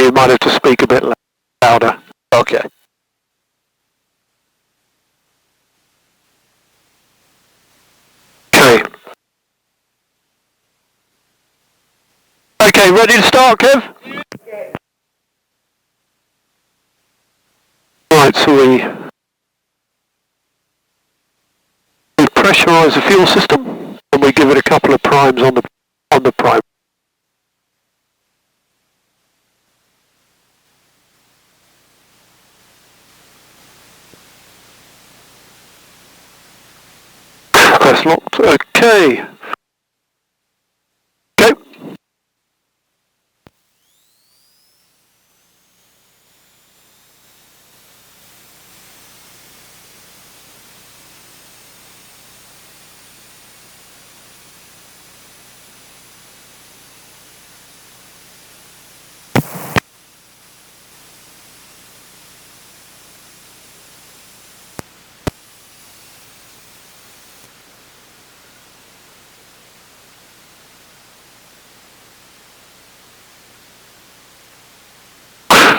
you might have to speak a bit louder. Okay. Okay, ready to start, Kev? Yeah. Right, so we pressurise the fuel system and we give it a couple of primes on the prime. That's locked. Okay. Go.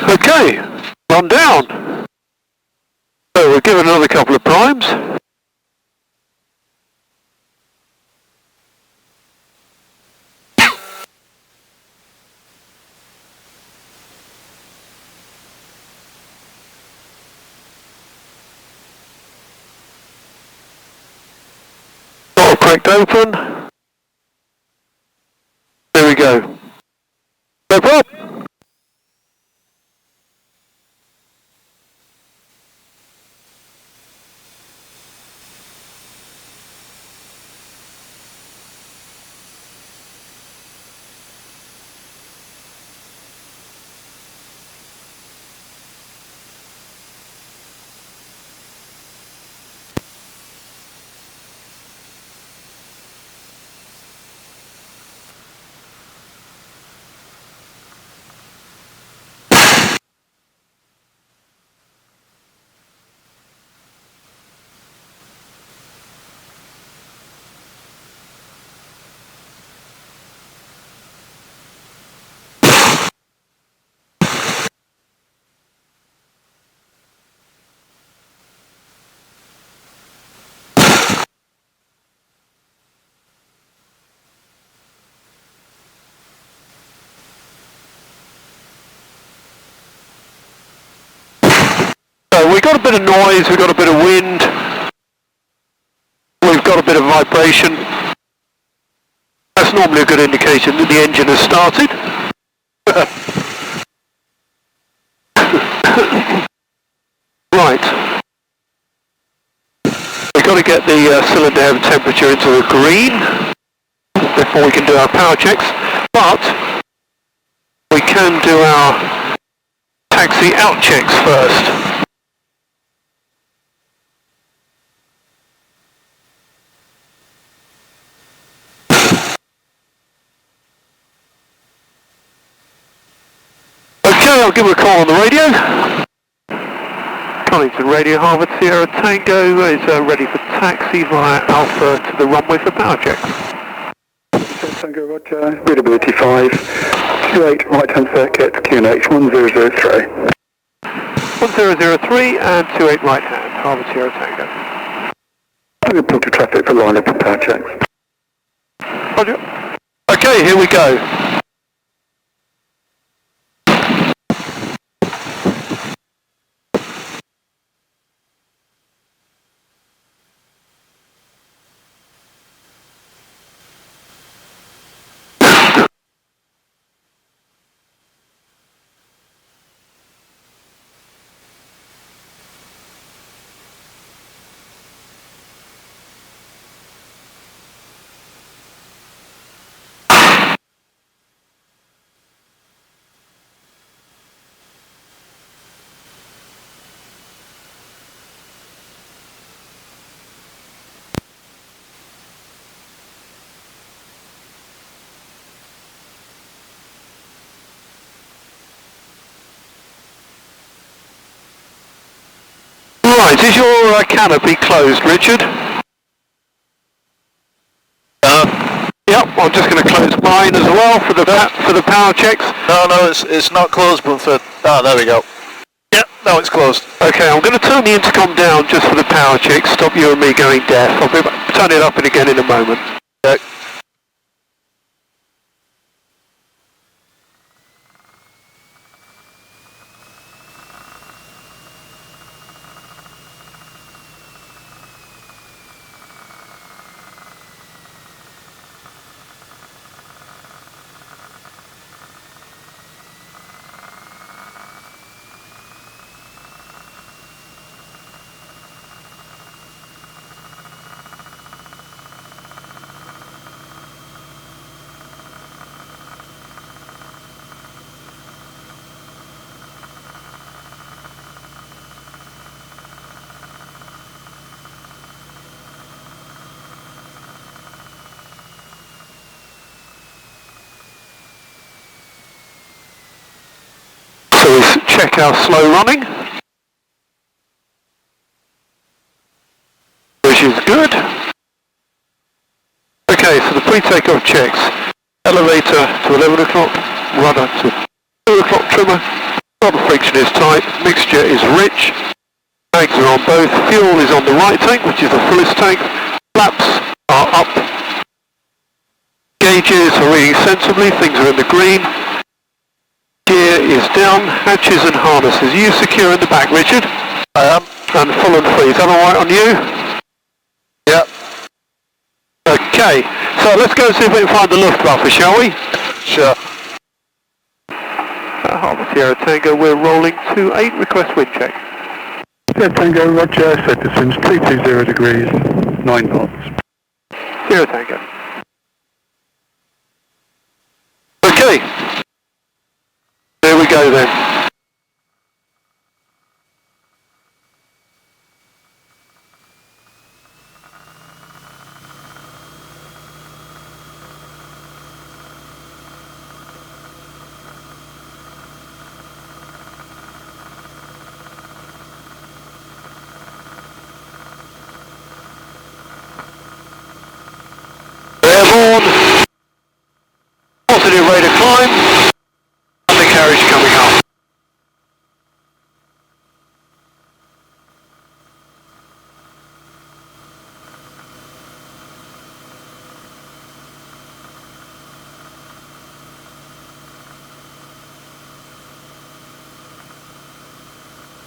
Okay, run down. So we'll give it another couple of primes. Door cracked open. There we go. Step up. So we've got a bit of noise, we've got a bit of wind, we've got a bit of vibration. That's normally a good indication that the engine has started. Right. We've got to get the cylinder head temperature into the green before we can do our power checks, but we can do our taxi out checks first. Okay, I'll give him a call on the radio. Connington Radio, Harvard Sierra Tango is ready for taxi via Alpha to the runway for power checks. Tango Roger, readability 5, 28 right-hand circuit, QNH 1003. 1003 and 28 right-hand, Harvard Sierra Tango. I'm going to traffic for line-up and power checks. Roger. Okay, here we go. Right, is your canopy closed, Richard? Yep, I'm just going to close mine. train as well for the power checks? No, it's not closed, but for... Oh, there we go. Yep, now it's closed. Okay, I'm going to turn the intercom down just for the power checks, stop you and me going deaf. I'll turn it up again in a moment. Okay. So we check our slow running, which is good. Okay, so the pre-takeoff checks. Elevator to 11 o'clock, rudder to 2 o'clock trimmer, throttle friction is tight, mixture is rich, tags are on both, fuel is on the right tank, which is the fullest tank, flaps are up, gauges are reading sensibly, things are in the green, gear is down, hatches and harnesses. Are you secure in the back, Richard? I am. And full and free. Is that alright on you? Yep. Okay, so let's go and see if we can find the Luftwaffe, shall we? Sure. Harbour Sierra Tango, we're rolling 28, request wind check. Sierra Tango, Roger, sector swings 320 degrees, 9 knots. Sierra Tango. Okay. There we go then. Airborne. Positive rate of climb. Undercarriage coming up.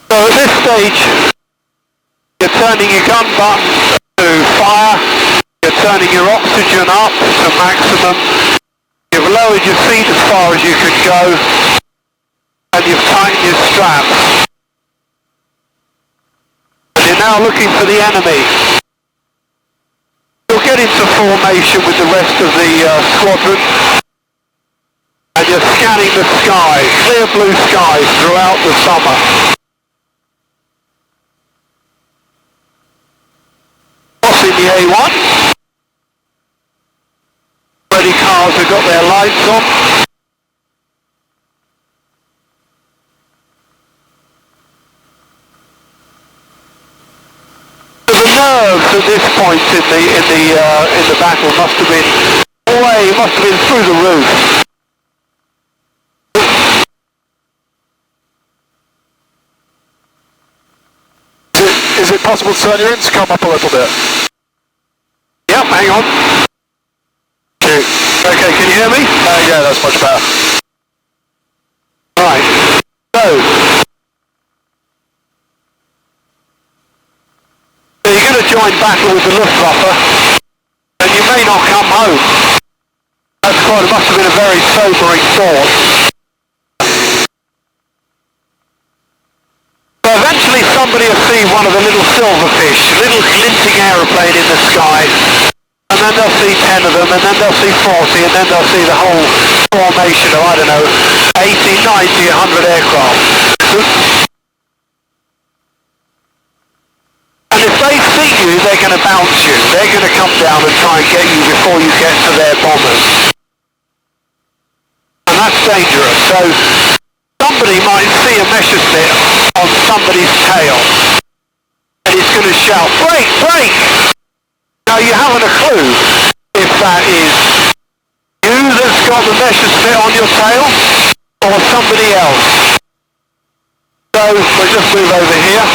So at this stage, you're turning your gun button to fire, you're turning your oxygen up to maximum, you've lowered your seat as far as you can go, and you've tightened your straps. And you're now looking for the enemy. You'll get into formation with the rest of the squadron, and you're scanning the sky, clear blue skies throughout the summer. Crossing the A1. Already cars have got their lights on. So the nerves at this point in the battle must have been through the roof. Is it possible to turn your intercom up a little bit? Yep, hang on. Okay, can you hear me? Yeah, that's much better. Right. So you're going to join battle with the Luftwaffe, and you may not come home. It must have been a very sobering thought. So eventually somebody will see one of the little silverfish, little glinting aeroplane in the sky, and then they'll see 10 of them, and then they'll see 40, and then they'll see the whole formation of, I don't know, 80, 90, 100 aircraft. And if they see you, they're going to bounce you. They're going to come down and try and get you before you get to their bombers. And that's dangerous. So somebody might see a Messerschmitt on somebody's tail, and he's going to shout, "Brake, brake!" Now you haven't a clue if that is you that's got the measure spit on your tail or somebody else. So we'll just move over here.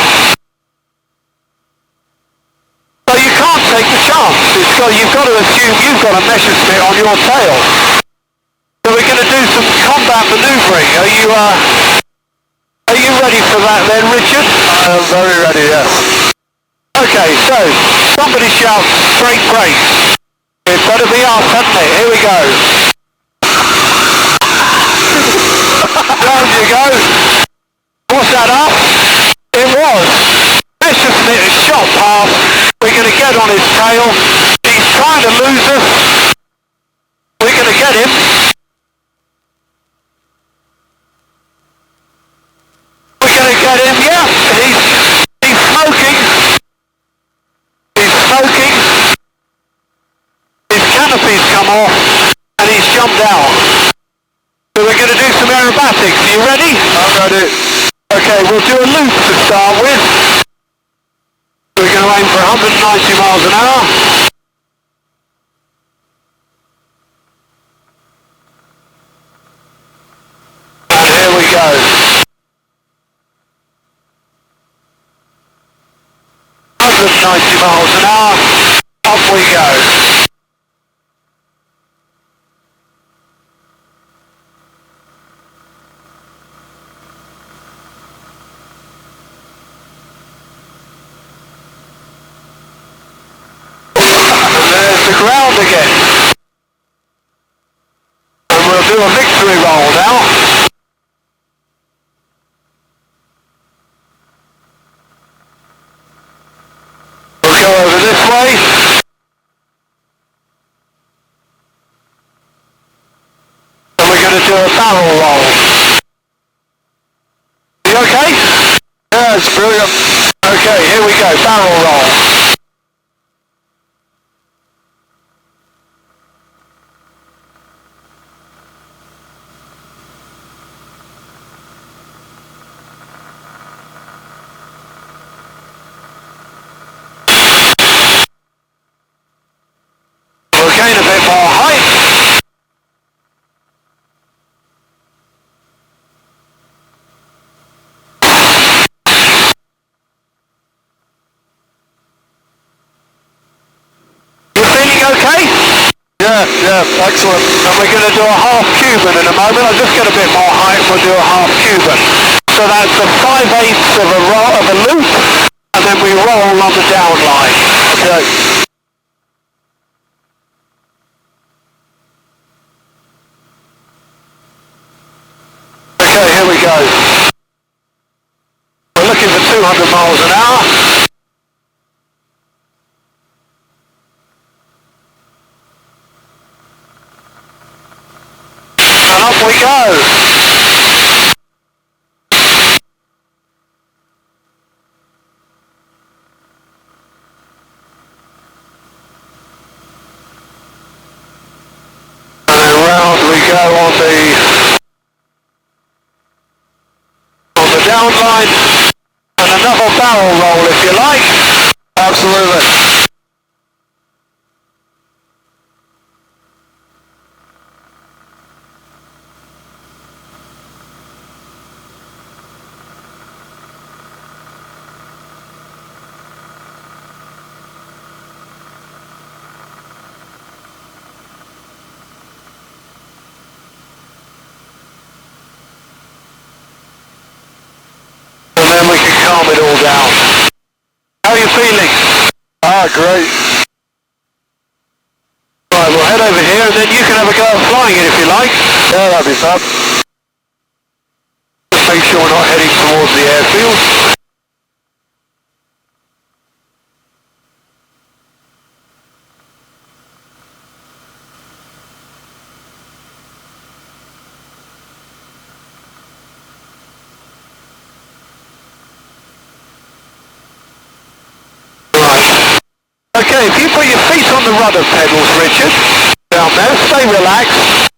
So you can't take the chance. You've got to assume you've got a measure spit on your tail. So we're going to do some combat manoeuvring. Are you ready for that then, Richard? I am very ready, yes. Okay, so somebody shout straight brakes. It better be us, hasn't it? Here we go. Down you go. Was that up? It was. Measure spit has shot past. We're going to get on his tail. He's trying to lose us. We're going to get him. We're going to get him, yeah. He's smoking. He's smoking. His canopy's come off and he's jumped out. So we're going to do some aerobatics. Are you ready? I'm ready. Okay, we'll do a loop to start with. We're going to aim for 190 miles an hour. And here we go. 190 miles an hour. Up we go. Ground again. And we'll do a victory roll now. We'll go over this way. And we're going to do a barrel roll. You okay? Yeah, it's brilliant. Okay, here we go, barrel roll. Gain a bit more height. You feeling okay? Yeah, excellent. And we're going to do a half Cuban in a moment. I'll just get a bit more height, we'll do a half Cuban. So that's the 5/8 of a loop, and then we roll on the down line. Okay. Okay, here we go. We're looking for 200 miles an hour. And up we go. And then round we go on the down line, and another barrel roll if you like. Absolutely. And then we can calm it all down. How are you feeling? Ah, great. Right, we'll head over here and then you can have a go at flying it if you like. Yeah, that'd be fab. Just make sure we're not heading towards the airfield. Okay, if you put your feet on the rudder pedals, Richard, down there, stay relaxed.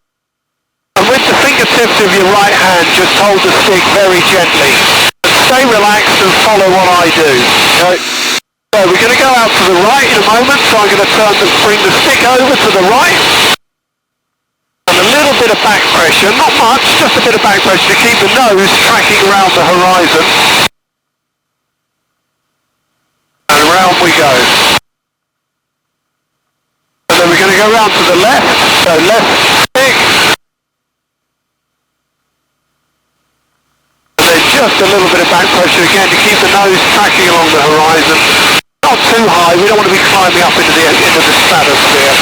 And with the fingertips of your right hand, just hold the stick very gently. Stay relaxed and follow what I do. Okay. So we're going to go out to the right in a moment, so I'm going to bring the stick over to the right. And a little bit of back pressure, not much, just a bit of back pressure to keep the nose tracking around the horizon. And round we go. And then we're going to go round to the left, so left stick. And then just a little bit of back pressure again to keep the nose tracking along the horizon. Not too high, we don't want to be climbing up into the stratosphere.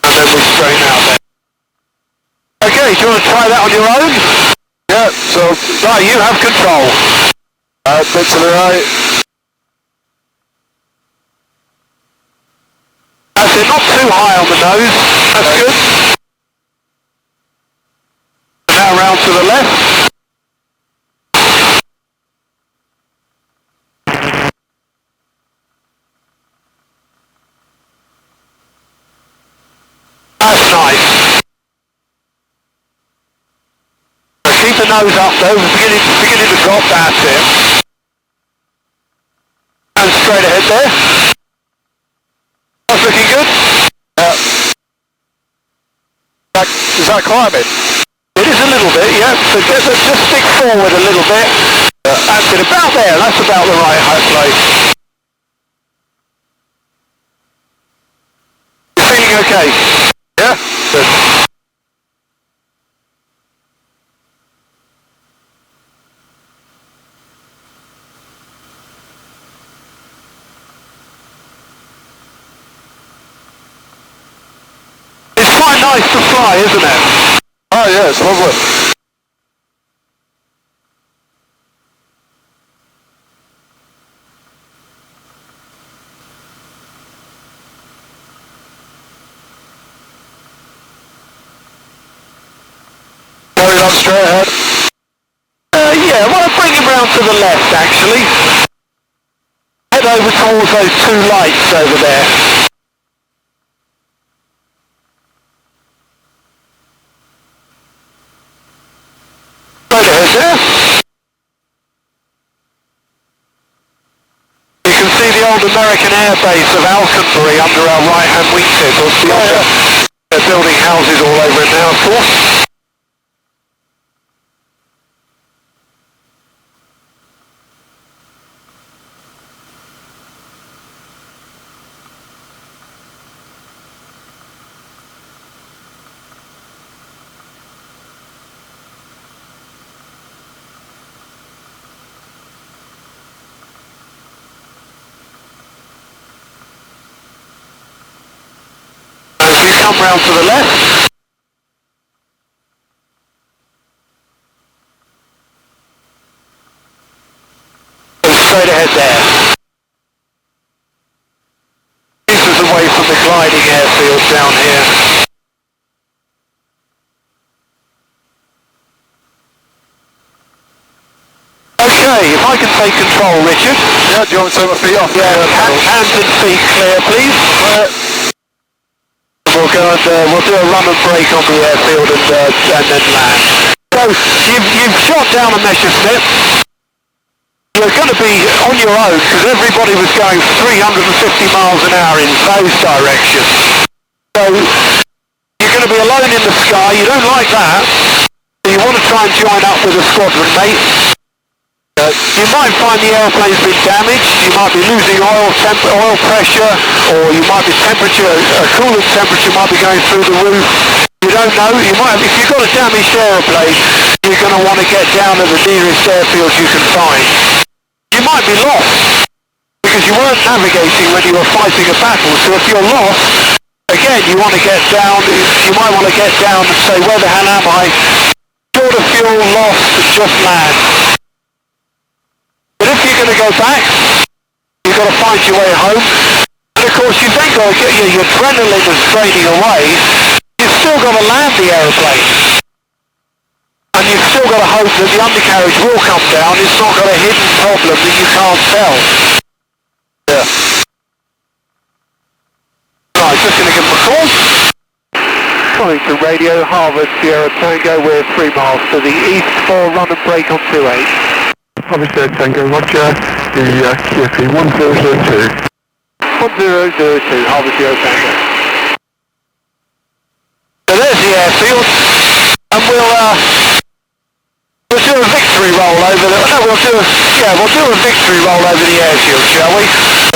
And then we straighten out there. Okay, do you want to try that on your own? Yeah, so Right, you have control. bit to the right. That's it, not too high on the nose. That's good. Now round to the left. That's nice. Keep the nose up though, beginning to drop, that's it. And straight ahead there. That's looking good. Is that climbing? It is a little bit, yeah. So just stick forward a little bit. That's it, about there. That's about the right height place. You feeling okay? Yeah. Good. It's quite nice to fly, isn't it? Oh yeah, it's lovely. Going on straight ahead. Yeah, I want to bring him round to the left actually. Head over towards those two lights over there. Straight ahead there. You can see the old American air base of Alconbury under our right hand wingtip. They're building houses all over it now, of course. Come round to the left. Go straight ahead there. This is away from the gliding airfield down here. Okay, if I can take control, Richard. Yeah, do you want me to take my feet off? Yeah, hands and feet clear, please. Clear. We'll go and we'll do a run and brake on the airfield and then land. So you've shot down a measure slip. You're going to be on your own because everybody was going 350 miles an hour in those directions. So you're going to be alone in the sky. You don't like that. So you want to try and join up with a squadron mate. You might find the airplane's been damaged, you might be losing oil pressure, or you might be coolant temperature might be going through the roof. You don't know, if you've got a damaged airplane, you're going to want to get down to the nearest airfield you can find. You might be lost, because you weren't navigating when you were fighting a battle, so if you're lost, again you want to get down, you might want to get down and say, where the hell am I? Short of fuel, lost, just land. But if you're going to go back, you've got to find your way home. And of course, you've then got to get your adrenaline is draining away. You've still got to land the aeroplane. And you've still got to hope that the undercarriage will come down. It's not got a hidden problem that you can't tell. Yeah. Right, just going to give them a call. Connington Radio, Harvard, Sierra Tango, we're 3 miles to the east for run and brake on 28. Obviously, Tango, roger. The QFE 1002. 1002, Harbour Zero Tango. So there's the airfield, and we'll do a victory roll over the... No, we'll do a victory roll over the airfield, shall we?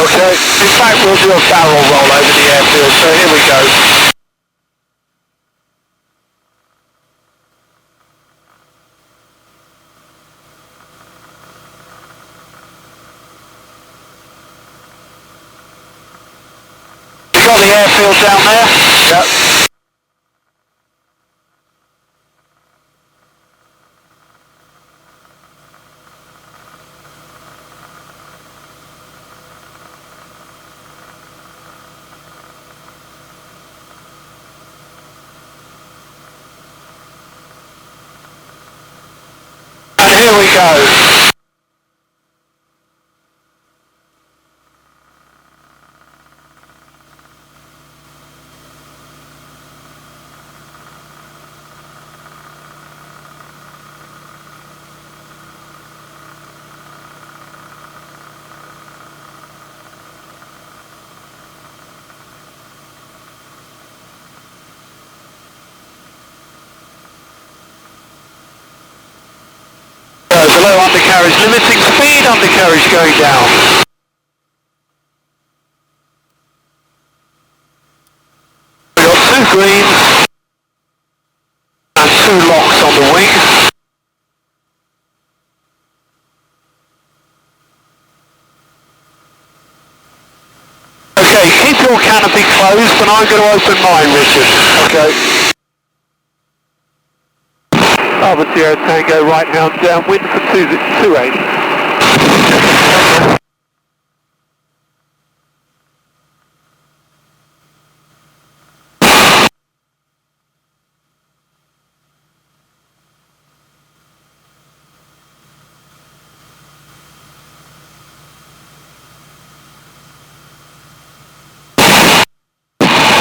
Okay. In fact, we'll do a barrel roll over the airfield, so here we go. You got the airfield down there? Yep. Here we go. Below undercarriage limiting speed, undercarriage going down. We've got 2 greens and 2 locks on the wing. Okay, keep your canopy closed and I'm going to open mine, Richard. Okay. Harbour Zero Tango, right hand down, wind for 28.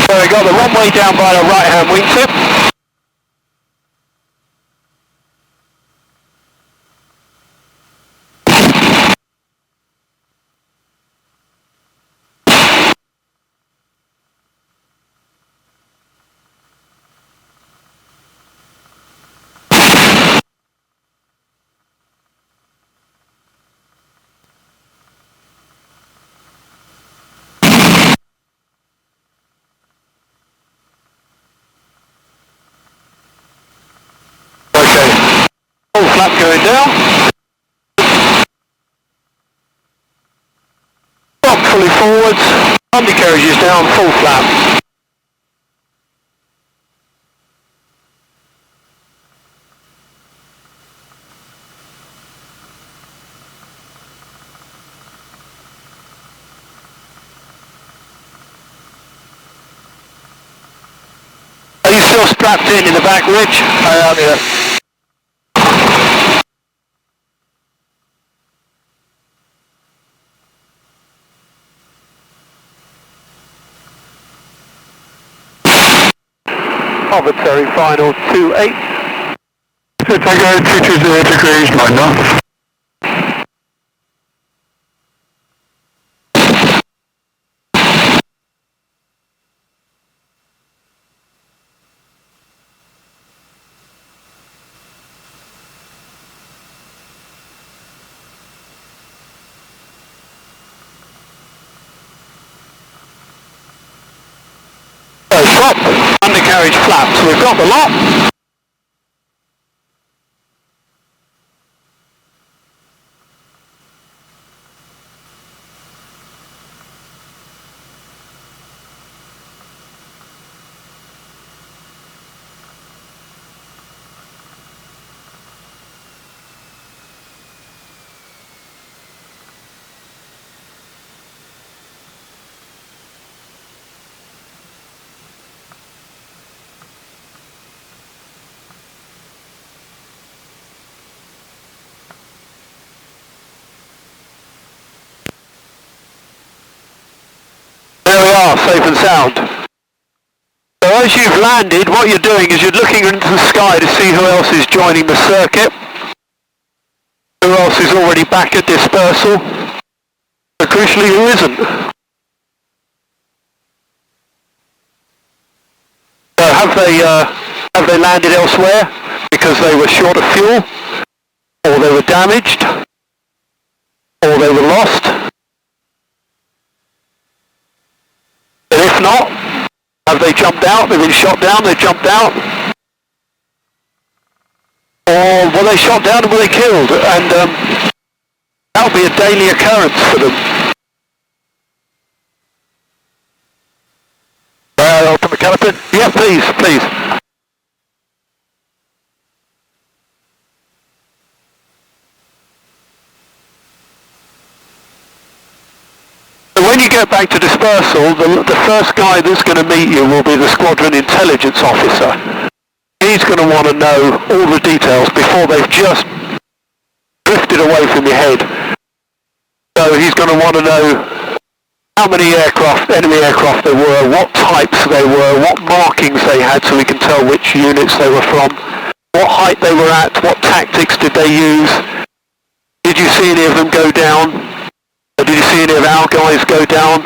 So we got the runway down by the right hand wingtip. Full flap going down. Drop fully forwards. Undercarriage is down, full flap. Are you still strapped in the back, Rich? I am, yeah. Arbitrary final 28. So Tango 220 degrees, 9 knots. Drop undercarriage flaps. We've got the lot. There we are, safe and sound. So as you've landed, what you're doing is you're looking into the sky to see who else is joining the circuit, who else else is already back at dispersal, but crucially who isn't. So have they landed elsewhere because they were short of fuel, or they were damaged, or they were lost? And if not, have they jumped out? They've been shot down, they jumped out? Or were they shot down and were they killed? And that would be a daily occurrence for them. Open the caliper? Yeah, please, please. When you get back to dispersal, the first guy that's going to meet you will be the squadron intelligence officer. He's going to want to know all the details before they've just drifted away from your head. So he's going to want to know how many aircraft, enemy aircraft there were, what types they were, what markings they had so we can tell which units they were from, what height they were at, what tactics did they use, did you see any of them go down? Did you see any of our guys go down?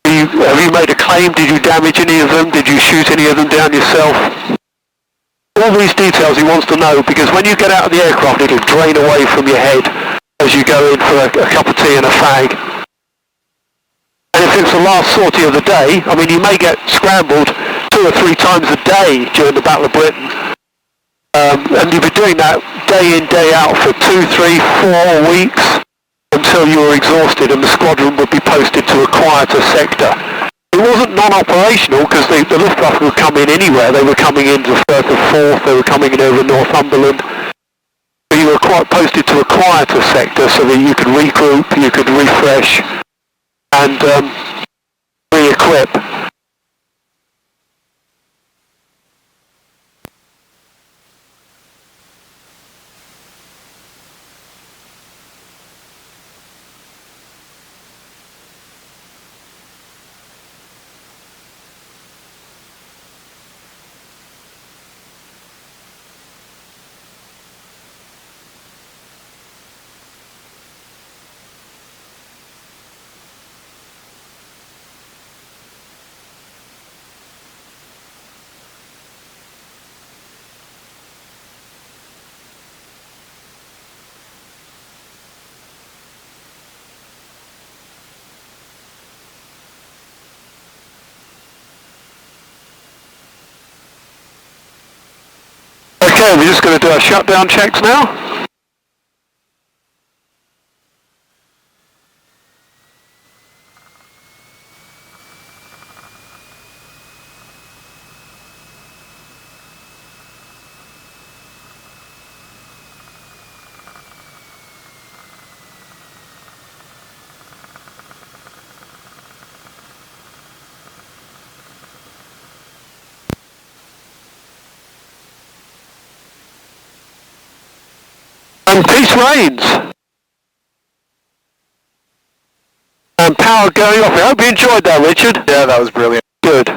Have you made a claim? Did you damage any of them? Did you shoot any of them down yourself? All these details he wants to know, because when you get out of the aircraft it'll drain away from your head as you go in for a cup of tea and a fag. And if it's the last sortie of the day, I mean you may get scrambled 2 or 3 times a day during the Battle of Britain. And you'll be doing that day in, day out for 2, 3, 4 weeks. Until you were exhausted and the squadron would be posted to a quieter sector. It wasn't non-operational because the Luftwaffe would come in anywhere. They were coming into Firth of Forth, they were coming in over Northumberland. But you were quite posted to a quieter sector so that you could regroup, you could refresh and re-equip. Okay, we're just going to do our shutdown checks now. And peace reigns. And power going off. I hope you enjoyed that, Richard. Yeah, that was brilliant. Good.